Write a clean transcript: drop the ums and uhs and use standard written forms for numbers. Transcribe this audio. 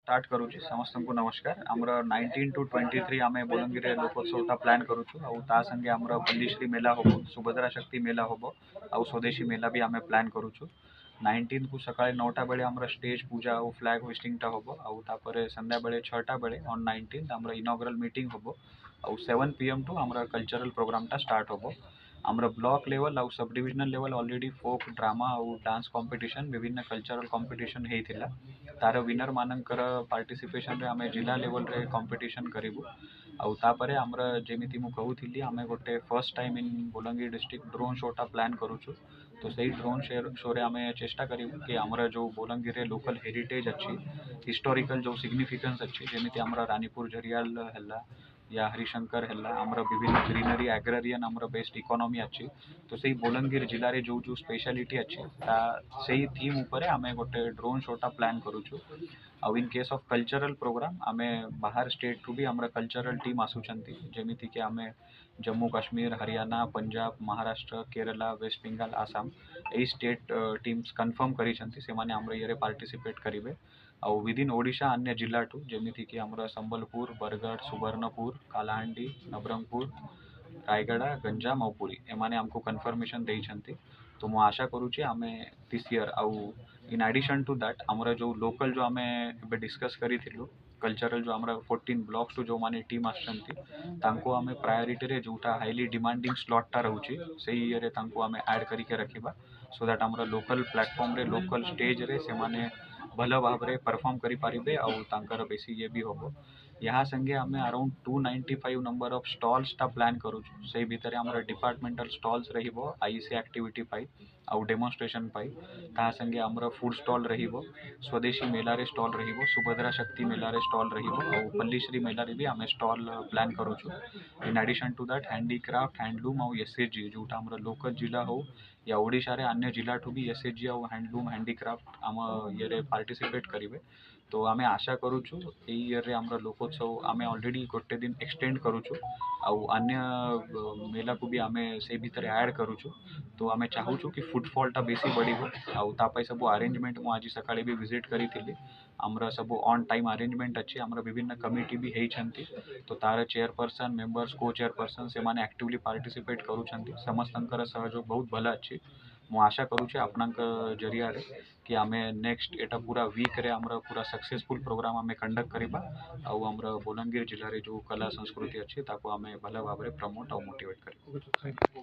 Start करूँ समस्त को नमस्कार। आमर 19 to 23 आम बलांगीर लोकोत्सवटा प्लान करूँ आ संगे आमर पल्लीश्री मेला हम, सुभद्रा शक्ति मेला हम, आउ स्वदेशी मेला भी आम प्लान करूँ। 19 को सका 9टा बेले आमर स्टेज पूजा और फ्लैग होस्टिंगटा हम, आउे संध्या बेले 6टा बेले ऑन 19 आमर इनॉग्रल मीटिंग हम, आउ 7 PM टू आमर कल्चरल प्रोग्रामटा स्टार्ट हम। आमर ब्लॉक लेवल आउ सब डिविजनल लेवल ऑलरेडी फोक ड्रामा और डांस कंपटीशन विभिन्न कल्चरल कंपटीशन होता तार विनर मानकर पार्टिसिपेशन रे आमे जिला लेवल रे कंपटीशन करिवु। आउ तापरे आमर जेमिति मु कहूथिली आमे गोटे first time in Balangir district drone शोटा प्लान करूछु। तो सही ड्रोन शो रे आमे चेष्टा करिवु कि आमर जो बलांगीर रे लोकल हेरिटेज अच्छी हिस्टोरिकल जो सिग्निफिकेंस अच्छी जेमिति आमर रानीपुर झरियाल हल्ला या हरिशंकर है आमर विभिन्न ग्रीनरी एग्रेरियन आमर बेस्ट इकोनॉमी अच्छी। तो सही बलांगीर जिले में जो जो स्पेशलिटी अच्छी से थीम उपरे आमे गोटे ड्रोन शोटा प्लान करूछु। आउ in case of cultural program आमे बाहर स्टेट टू भी आमर कल्चरल टीम आसुचंती जेमिति कि आमे जम्मू काश्मीर हरियाणा पंजाब महाराष्ट्र केरला वेस्ट बेंगल आसाम यही स्टेट टीम्स कन्फर्म करिसंती से माने आमर ये पार्टिसिपेट करिवे। आउ विदिन ओडिशा अन्य जिला टू जेमिति कि आमर संबलपुर बरगढ़ सुवर्णपुर कालाहांडी नवरंगपुर रायगड़ा गंजाम और पुरी एमाने हमको कन्फर्मेशन देइछंती। तो मु आशा करूची आमे दिस ईयर आउ इन एडिशन टू दैट आमर जो लोकल जो आमे एबे डिस्कस करिथिलु कल्चरल जो आमर 14 ब्लॉक्स टू जो माने टीम आछंती तांको आमे प्रायोरिटी रे जोटा हाईली डिमांडिंग स्लॉटटा रहउची सेही ईयर तांको आमे ऐड करिके रखिबा सो दैट आमर लोकल प्लेटफॉर्म रे लोकल स्टेज रे से माने भल भाव रे परफॉर्म करि पारिबे आउ तांकर बेसी ये भी होबो। यहाँ संगे आमे अराउंड 295 नंबर ऑफ स्टॉल्स टा प्लान करूछु से भीतर आमर डिपार्टमेंटल स्टॉल्स रहिबो आईसी एक्टिविटी पाई आउ डेमोन्स्ट्रेशन पाई ता संगे आमर फूड स्टॉल रहिबो स्वदेशी मेला रे स्टॉल रहिबो सुभद्रा शक्ति मेला रे स्टॉल रहिबो आउ पल्लीश्री मेला रे भी आमे स्टॉल प्लान करूछु। In addition to that handicraft handloom आउ एसएचजी जोटा आमर लोकल जिला हो या ओडिशा रे अन्य जिला ठू भी एसएचजी आउ हैंडलूम हैंडीक्राफ्ट आम ये पार्टिसिपेट करिवे। तो आमे आशा करूछु ए ईयर रे आमर लोकोत्सव आमे ऑलरेडी गोटे दिन एक्सटेंड करूछु आउ अन्य मेला को भी आमे से भीतर ऐड करूछु। तो आमे चाहूछु कि फुटफॉल टा बेसी बढ़िबो आउ तापाई सब अरेंजमेंट मु आज सकाळे भी विजिट करिथिली आमर सब ऑन टाइम अरेंजमेंट अच्छी आमर विभिन्न कमिटी भी हेइछंती। तो तार चेयरपर्सन मेंबर्स को चेयरपर्सन से माने एक्टिवली पार्टिसिपेट करूछंती समस्तंकर सहयोग बहुत भला अच्छी। मु आशा करूछे आपनक जरिया रे कि आमे नेक्स्ट एटा पूरा वीक रे आमर पूरा सक्सेसफुल प्रोग्राम आमे कंडक्ट करिबा आउ आमर बलांगीर जिल्ला रे जो कला संस्कृति अच्छी ताको आमे भला भाव रे प्रमोट आउ मोटिवेट करिबा।